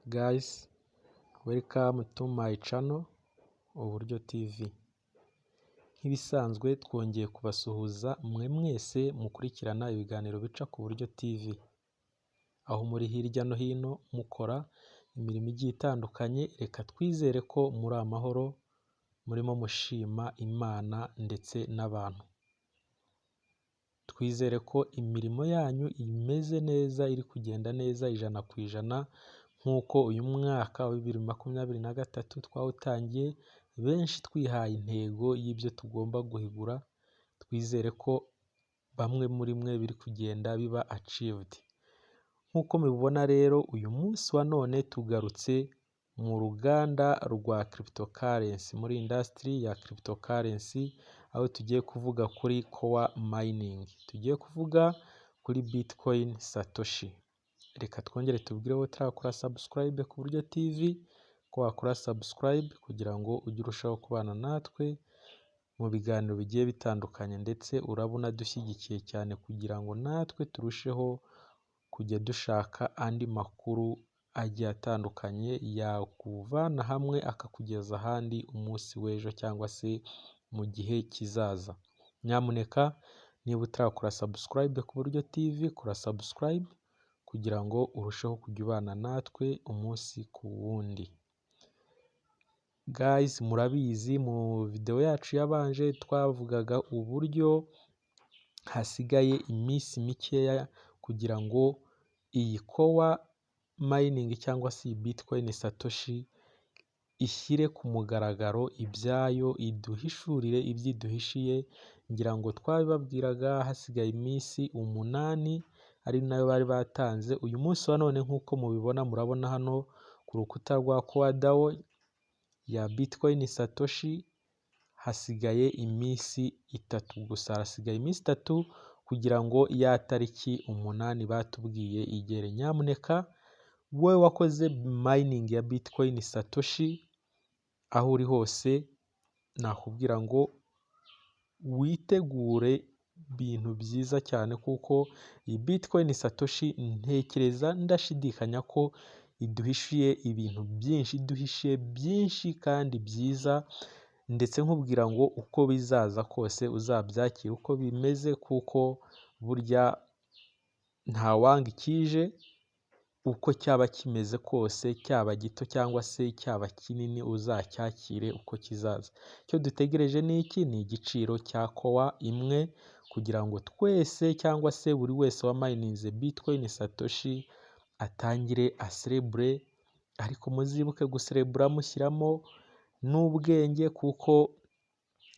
Guys, welcome to my channel Uburyo TV. Nk'ibisanzwe twongeye kubasuhuza mwe mwese mukurikirana ibiganiro bica ku Buryo TV. Aho muri hirya no hino mukora imirimo igiye itandukanye, reka twizere ko muri amahoro, murimo mushima Imana ndetse n'abantu. Twizere ko imirimo yanyu imeze neza, iri kugenda neza 100%, nk'uko uyu mwaka wa 2023 twawutangiye benshi twihaye intego y'ibyo tugomba guhigura. Twizere ko bamwe muri mwe biri kugenda biba achieved. Nk'uko mubibona rero, uyu munsi wa none tugarutse mu ruganda rwa cryptocurrency, muri industry ya cryptocurrency, aho tugiye kuvuga kuri core mining, tugiye kuvuga kuri Bitcoin Satoshi. Reka twongere tubwire wowe utarakora subscribe ku Buryo TV ko wakora subscribe kugira ngo ujye urushaho kubana natwe mu biganiro bigiye bitandukanye, ndetse urabona dushyigikiye cyane kugira ngo natwe turusheho kujya dushaka andi makuru agiye atandukanye yakuvana hamwe akakugeza ahandi umunsi w'ejo cyangwa se mu gihe kizaza. Nyamuneka niba utarakora subscribe ku Buryo TV, kora subscribe kugira ngo urusheho kujya ubana natwe umunsi ku wundi. Guys, murabizi mu video yacu yabanje twavugaga uburyo hasigaye iminsi mikeya kugira ngo iyi core mining cyangwa se Bitcoin Satoshi ishyire ku mugaragaro ibyayo, iduhishurire ibyiduhishiye. Ngira ngo twabibabwiraga hasigaye iminsi 8, ari nayo bari batanze. Uyu munsi wa none nk'uko mubibona, murabona hano ku rukuta rwa core DAO ya Bitcoin Satoshi hasigaye iminsi 3 gusa. Hasigaye iminsi 3 kugira ngo ya tariki 8 batubwiye igere. Nyamuneka wowe wakoze mining ya Bitcoin Satoshi aho uri hose, nakubwira ngo witegure ibintu byiza cyane, kuko iyi Bitcoin Satoshi ntekereza ndashidikanya ko iduhishiye ibintu byinshi, iduhishiye byinshi kandi byiza, ndetse nkubwira ngo uko bizaza kose uzabyakira uko bimeze, kuko burya ntawanga ikije. Uko cyaba kimeze kose, cyaba gito cyangwa se cyaba kinini, uzacyakire uko kizaza. Icyo dutegereje ni iki? Ni igiciro cya core imwe, kugira ngo twese cyangwa se buri wese wa mininze Bitcoin Satoshi atangire aserebure. Ariko muzibuke guserebura mushyiramo n'ubwenge, kuko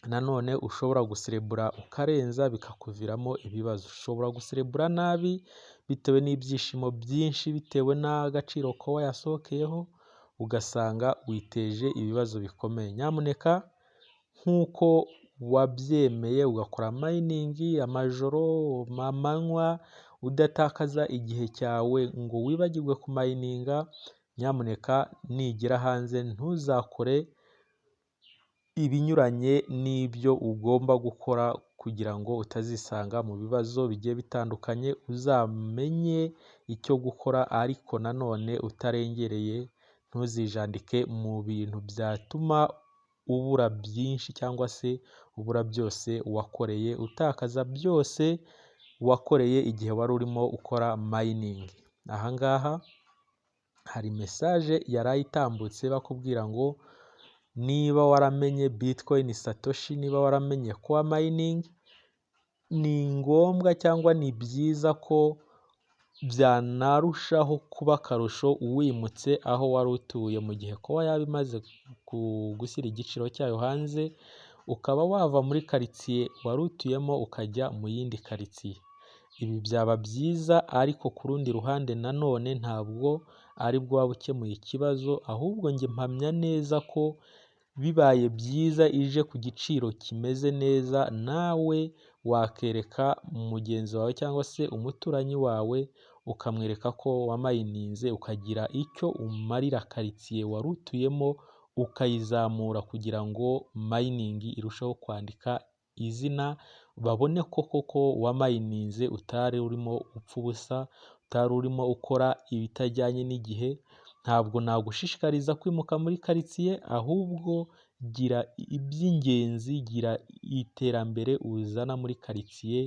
nanone ushobora guserebura ukarenza bikakuviramo ibibazo. Ushobora guserebura nabi bitewe n'ibyishimo byinshi, bitewe n'agaciro core yasohokeyeho, ugasanga witeje ibibazo bikomeye. Nyamuneka nk'uko wabyemeye ugakora mining amajoro, amanywa, udatakaza igihe cyawe ngo wibagirwe ku mininga, nyamuneka nigera hanze ntuzakore ibinyuranye n'ibyo ugomba gukora, kugira ngo utazisanga mu bibazo bigiye bitandukanye. Uzamenye icyo gukora, ariko nanone utarengereye. Ntuzijandike mu bintu byatuma ubura byinshi cyangwa se ubura byose wakoreye, utakaza byose wakoreye igihe wari urimo ukora mining. Ahangaha hari message yarayitambutse bakubwira ngo niba waramenye Bitcoin Satoshi, niba waramenye core mining, ni ngombwa cyangwa ni byiza ko byanarushaho kuba akarusho uwimutse aho wari utuye, mu gihe core yaba imaze gushyira igiciro cyayo hanze, ukaba wava muri quartier wari utuyemo ukajya mu yindi quartier. Ibi byaba byiza, ariko ku rundi ruhande nanone ntabwo ari bwo waba ukemuye ikibazo, ahubwo njye mpamya neza ko bibaye byiza ije ku giciro kimeze neza, nawe wakereka mugenzi wawe cyangwa se umuturanyi wawe, ukamwereka ko wamayininze, ukagira icyo umarira quartier wari utuyemo, ukayizamura kugira ngo mining irusheho kwandika izina, babone ko koko wamayininze, utari urimo upfa ubusa, utari urimo ukora ibitajyanye n'igihe, ntabwo nagushishikariza kwimuka muri karitsiye, ahubwo gira iby'ingenzi, gira iterambere uzana muri karitsiye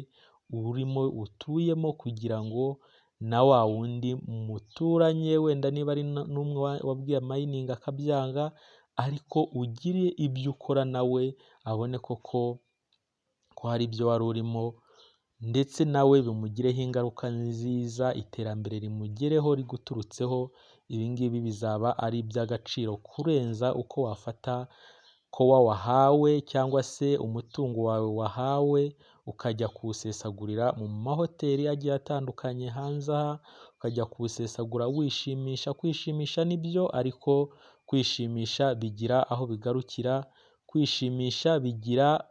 urimo utuyemo, kugira ngo na wa wundi muturanye wenda niba ari n'umwe wabwiye mining akabyanga, ariko ugire ibyo ukora nawe abone ko hari ibyo wari urimo, ndetse nawe bimugireho ingaruka nziza, iterambere rimugereho riguturutseho. Ibi ngibi bizaba ari iby'agaciro kurenza uko wafata kowa wahawe cyangwa se umutungo wawe wahawe ukajya kuwusesagurira mu mahoteli agiye atandukanye hanze aha, ukajya kuwusesagura wishimisha. Kwishimisha nibyo, ariko kwishimisha bigira aho bigarukira. Kwishimisha bigira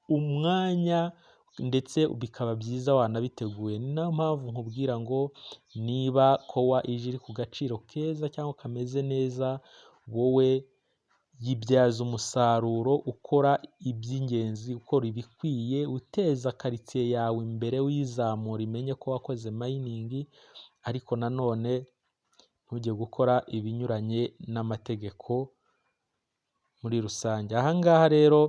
umwanya ndetse bikaba byiza wanabiteguye. Ni nayo mpamvu nkubwira ngo niba kowa ije iri ku gaciro keza cyangwa kameze neza, wowe yibyaza umusaruro, ukora iby'ingenzi, ukora ibikwiye, uteza karitsiye yawe imbere, wizamura, imenye ko wakoze mining, ariko nanone ntujye gukora ibinyuranye n'amategeko muri rusange. Aha ngaha rero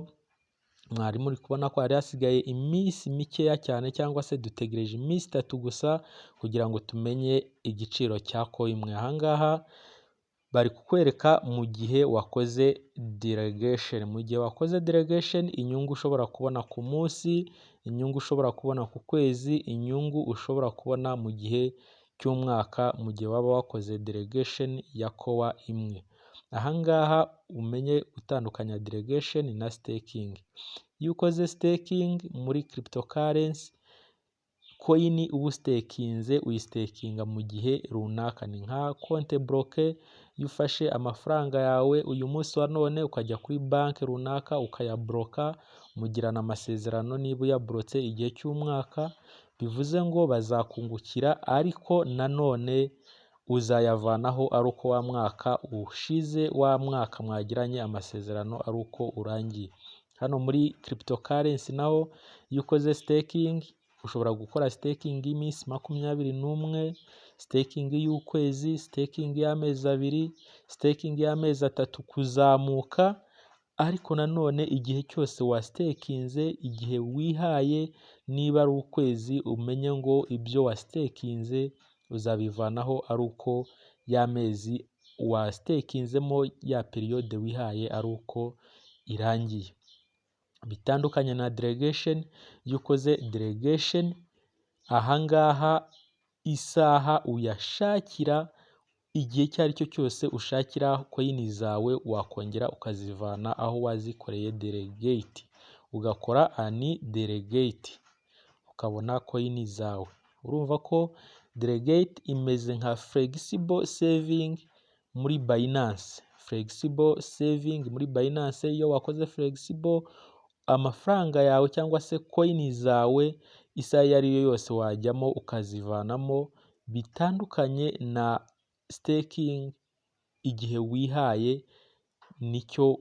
mwari muri kubona ko hari hasigaye iminsi mikeya cyane, cyangwa se dutegereje iminsi 3 gusa kugira ngo tumenye igiciro cya coin imwe. Aha ngaha bari kukwereka mu gihe wakoze delegation. Mu gihe wakoze delegation, inyungu ushobora kubona ku munsi, inyungu ushobora kubona ku kwezi, inyungu ushobora kubona mu gihe cy'umwaka, mu gihe waba wakoze delegation ya kowa imwe. Aha ngaha umenye gutandukanya delegation na staking. Iyo ukoze staking muri cryptocurrency, coin ubu stakinze uyistakinga mu gihe runaka, ni nka konte bloke. Iyo ufashe amafaranga yawe uyu munsi wa none ukajya kuri banki runaka ukayabloka, mugirana amasezerano. Niba uyablotse igihe cy'umwaka, bivuze ngo bazakungukira, ariko nanone uzayavanaho ari uko wa mwaka ushize, wa mwaka mwagiranye amasezerano ari uko urangiye. Hano muri cryptocurrency naho iyo ukoze staking, ushobora gukora staking y'iminsi 21, staking y'ukwezi, staking y'amezi 2, staking y'amezi 3 kuzamuka. Ariko nanone igihe cyose wa stakinze, igihe wihaye, niba ari ukwezi, umenye ngo ibyo wa stakinze uzabivanaho ari uko y'amezi wa stakinzemo, ya periode wihaye ari uko irangiye. Bitandukanye na delegation. Iyo ukoze delegation, aha ngaha isaha uyashakira, igihe icyo ari cyo cyose ushakira coin zawe, wakongera ukazivana aho wazikoreye delegate, ugakora ani delegate ukabona coin zawe. Urumva ko delegate imeze nka flexible saving muri Binance. Flexible saving muri Binance, iyo wakoze flexible, amafaranga yawe cyangwa se coin zawe isaha iyo ari yo yose wajyamo ukazivanamo. Bitandukanye na staking, igihe wihaye nicyo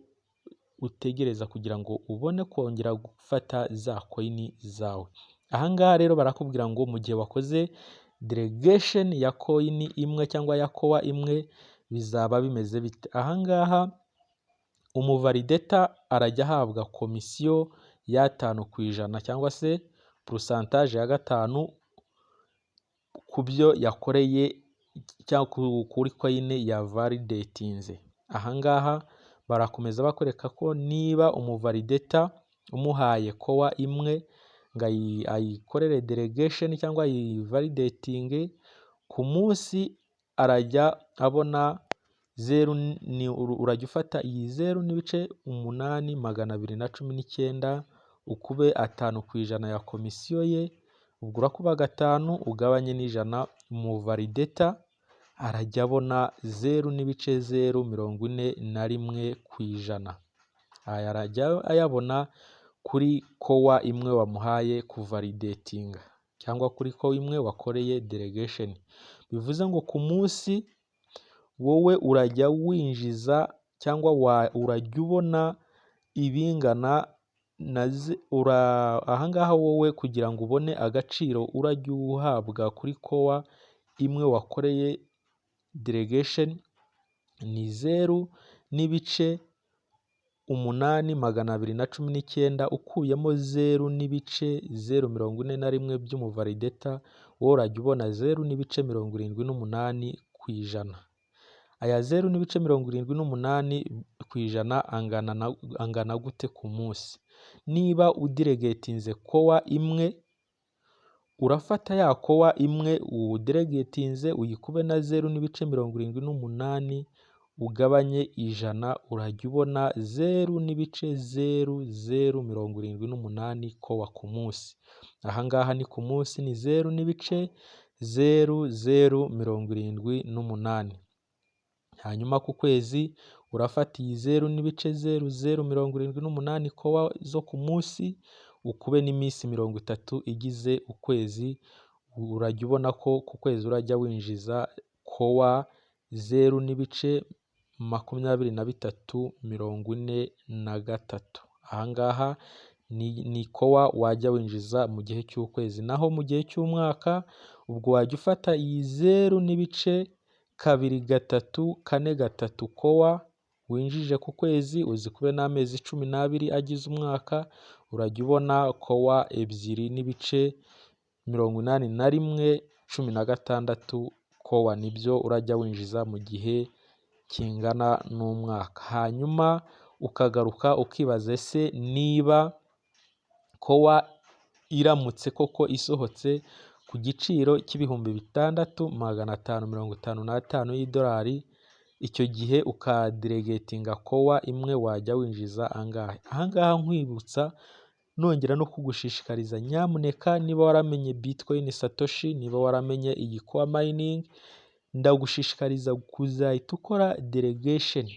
utegereza kugira ngo ubone kongera gufata za coin zawe. Aha ngaha rero barakubwira ngo mu gihe wakoze delegation ya coin imwe cyangwa ya kowa imwe, bizaba bimeze bite. Aha ngaha umuvalidator arajya ahabwa komisiyo ya 5% cyangwa se pourcentage ya 5 ku byo yakoreye cyangwa kuri coin ya validatinze. Aha ngaha barakomeza bakwereka ko niba umuvalidator umuhaye kowa imwe ngo ayikorere delegation cyangwa ayivalidatinge, ku munsi arajya abona 0, urajya ufata iyi 0.819 ukube 5% ya komisiyo ye, ubwo urakuba 5 ugabanye n'ijana, umuvalidator arajya abona 0.041%. Aya arajya ayabona kuri kowa imwe wamuhaye kuvalidatinga, cyangwa kuri kowa imwe wakoreye delegation. Bivuze ngo ku munsi wowe urajya winjiza cyangwa urajya ubona ibingana na aha ngaha wowe kugira ngo ubone agaciro urajya uhabwa kuri kowa imwe wakoreye delegation ni 0,819 ukuyemo 0,041 by'umuvalidata wowe urajya ubona 0,78 ku ijana. Aya 0,78 ku ijana angana gute ku munsi? Niba udelegatinze kowa imwe, urafata ya kowa imwe udelegatinze uyikube na 0,78 ugabanye ijana, urajya ubona 0,0078 kowa ku munsi. Ahangaha ni ku munsi ni 0,0078. Hanyuma ku kwezi urafata iyi 0,0078 kowa zo ku munsi ukube n'iminsi 30 igize ukwezi, urajya ubona ko ku kwezi urajya winjiza kowa 0,2343. Ahangaha ni kowa wajya winjiza mu gihe cy'ukwezi. Naho mu gihe cy'umwaka ubwo wajya ufata iyi 0,2343 kowa winjije ku kwezi uzikube n'amezi 12 agize umwaka, urajya ubona kowa 2,81,16 kowa nibyo urajya winjiza mu gihe kingana n'umwaka. Hanyuma ukagaruka ukibaza ese niba kowa iramutse koko isohotse ku giciro cy'ibihumbi 6,555 y'idolari, icyo gihe ukadelegatinga kowa imwe wajya winjiza angahe? Ahangaha nkwibutsa nongera no kugushishikariza, nyamuneka niba waramenye Bitcoin Satoshi, niba waramenye iyi kowa mining, ndagushishikariza kuzahita ukora delegation.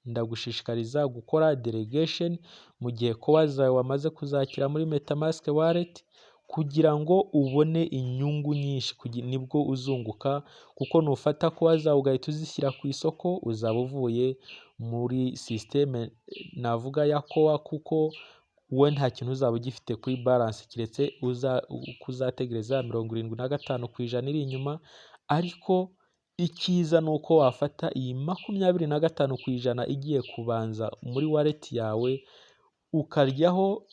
Ndagushishikariza gukora delegation mu gihe kowa zawe wamaze kuzakira muri MetaMask wallet, kugira ngo ubone inyungu nyinshi, nibwo uzunguka, kuko nufata kowa zawe ugahita uzishyira ku isoko uzaba uvuye muri systeme navuga ya kowa, kuko wowe nta kintu uzaba ugifite kuri balance keretse uzategereza 75% iri inyuma. Ariko icyiza ni uko wafata iyi 25% igiye kubanza muri wallet yawe ukaryaho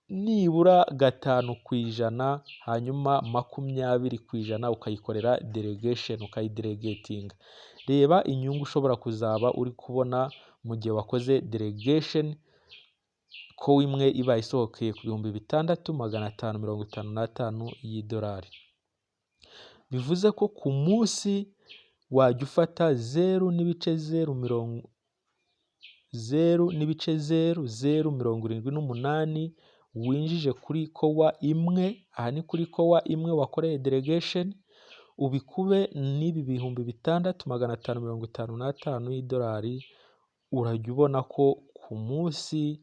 nibura 5%, hanyuma 20% ukayikorera delegation, ukayidelegatinga. Reba inyungu ushobora kuzaba uri kubona mu gihe wakoze delegation ko imwe iba isohokeye ku 6,555 y'idolari. Bivuze ko ku munsi wajya ufata 0,0078 winjije kuri kowa imwe. Aha ni kuri kowa imwe wakoreye delegation, ubikube n'ibi bihumbi 6,555 y'idolari, urajya ubona ko ku munsi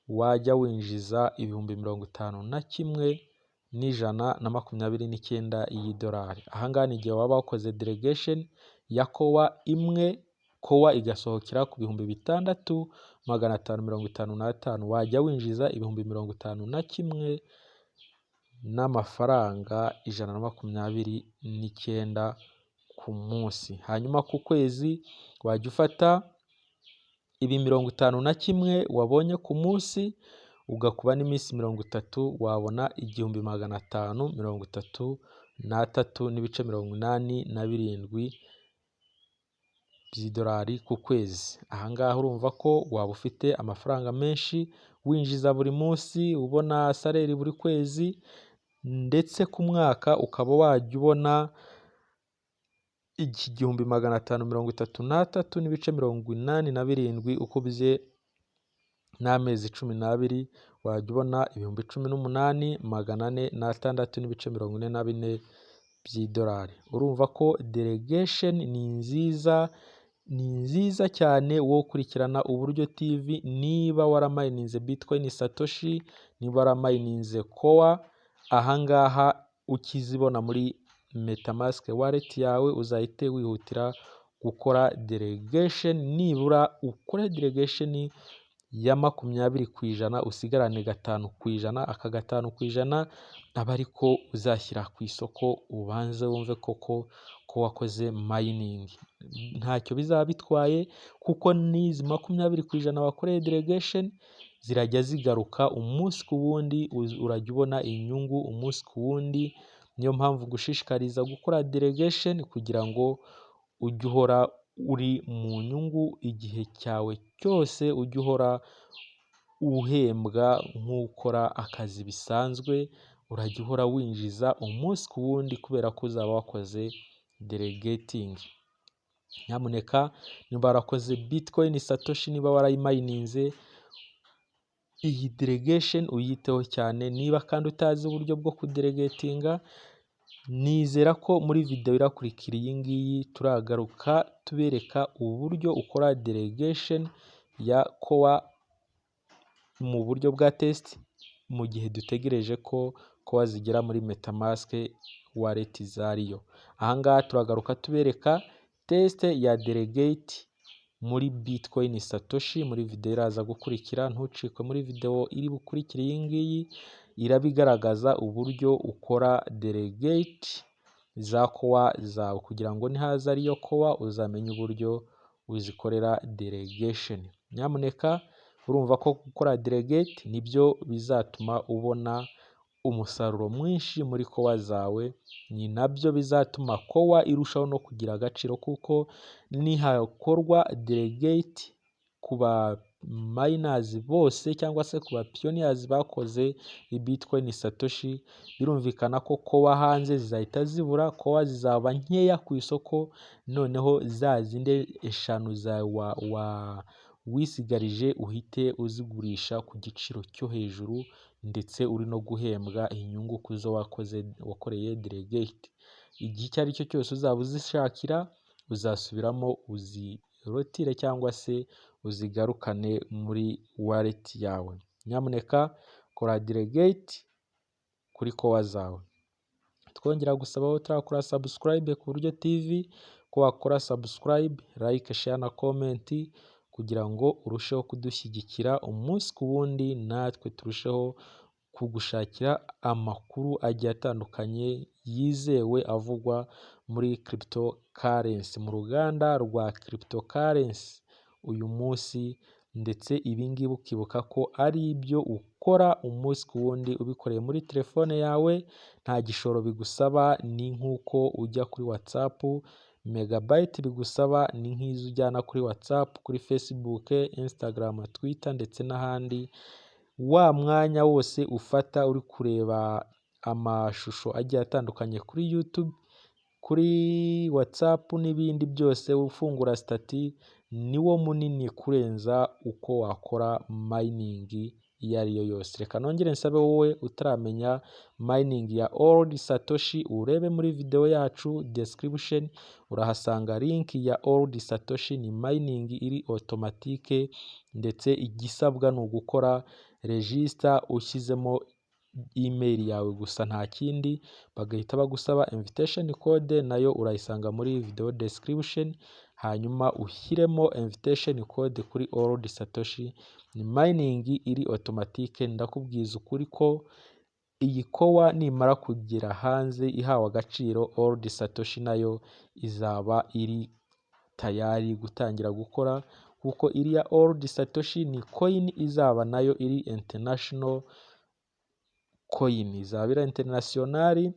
wajya winjiza ibihumbi 51,129 y'idolari. Ahangaha ni igihe waba wakoze delegation ya kowa imwe, kowa igasohokera ku bihumbi 6,555, wajya winjiza ibihumbi 51 n'amafaranga 129 ku munsi. Hanyuma ku kwezi wajya ufata ibi 51 wabonye ku munsi ugakuba n'iminsi 30, wabona 1,533,87 by'idolari ku kwezi. Ahangaha urumva ko waba ufite amafaranga menshi winjiza buri munsi, ubona salary buri kwezi, ndetse ku mwaka ukaba wajya ubona 1,533,87 ukubye n'amezi 12, wajya ubona 18,446,44 by'idolari. Urumva ko delegation ni nziza cyane. Wowe ukurikirana Uburyo TV, niba waramayininze Bitcoin Satoshi, niba waramayininze kowa, ahangaha ukizibona muri MetaMask wallet yawe uzahite wihutira gukora delegation, nibura ukore delegation ya 20% usigarane 5%, aka 5% aba ariko uzashyira ku isoko ubanze wumve koko ko wakoze mining. Ntacyo bizaba bitwaye kuko n'izi 20% wakoreye delegation zirajya zigaruka umunsi ku wundi, urajya ubona inyungu umunsi ku wundi. Niyo mpamvu gushishikariza gukora delegation kugira ngo ujye uhora uri mu nyungu igihe cyawe cyose, ujye uhora uhembwa nk'ukora akazi bisanzwe, urajya uhora winjiza umunsi ku wundi kubera ko uzaba wakoze delegating. Nyamuneka niba warakoze Bitcoin Satoshi, niba warayimayininze, iyi delegation uyiteho cyane. Niba kandi utazi uburyo bwo kudelegatinga, nizera ko muri video irakurikira iyi ngiyi turagaruka tubereka uburyo ukora delegation ya kowa mu buryo bwa test, mu gihe dutegereje ko kowa zigera muri metamask wallet zariyo. Ahangaha turagaruka tubereka test ya delegate muri Bitcoin Satoshi muri video iraza gukurikira. Ntucikwe muri video iri bukurikire iyi ngiyi, irabigaragaza uburyo ukora delegate za kowa zawe kugira ngo nihaza ariyo kowa uzamenye uburyo uzikorera delegation. Nyamuneka urumva ko gukora delegate nibyo bizatuma ubona umusaruro mwinshi muri kowa zawe, ni nabyo bizatuma kowa irushaho no kugira agaciro, kuko nihakorwa delegate ku ba miners bose cyangwa se ku ba pioneers bakoze Bitcoin Satoshi, birumvikana ko kowa hanze zizahita zibura, kowa zizaba nkeya ku isoko, noneho za zindi 5 zawe wisigarije uhite uzigurisha ku giciro cyo hejuru, ndetse uri no guhembwa inyungu ku zo wakoreye delegate. Igihe icyo ari cyo cyose uzaba uzishakira, uzasubiramo uzirotire cyangwa se uzigarukane muri wallet yawe. Nyamuneka kora delegate kuri kowa zawe. Twongera gusaba aho utarakora subscribe ku Buryo TV ko wakora subscribe, like, share na comment kugira ngo urusheho kudushyigikira umunsi ku wundi, natwe turusheho kugushakira amakuru agiye atandukanye yizewe avugwa muri cryptocurrency, mu ruganda rwa cryptocurrency uyu munsi. Ndetse ibi ngibi ukibuka ko ari ibyo ukora umunsi ku wundi ubikoreye muri telefone yawe, nta gishoro bigusaba. Ni nk'uko ujya kuri WhatsApp, megabyte bigusaba ni nk'izo ujyana kuri WhatsApp, kuri Facebook, Instagram, Twitter ndetse n'ahandi. Wa mwanya wose ufata uri kureba amashusho agiye atandukanye kuri YouTube, kuri WhatsApp n'ibindi byose, ufungura stati, niwo munini kurenza uko wakora mining iyo ariyo yose. Reka nongere nsabe wowe utaramenya mining ya Order Satoshi, urebe muri video yacu description, urahasanga link ya Order Satoshi. Ni mining iri automatique, ndetse igisabwa ni ugukora register ushyizemo email yawe gusa, nta kindi. Bagahita bagusaba invitation code, nayo urayisanga muri video description, hanyuma ushyiremo invitation code kuri Order Satoshi. Ni mining iri automatique. Ndakubwiza ukuri ko iyi kowa nimara kugera hanze ihawe agaciro, Order Satoshi nayo izaba iri tayari gutangira gukora, kuko iriya Order Satoshi ni coin izaba nayo iri international coin, izaba iri international.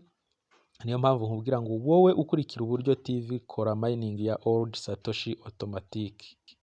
Niyo mpamvu nkubwira ngo wowe ukurikira Uburyo TV, kora mining ya Order Satoshi automatic.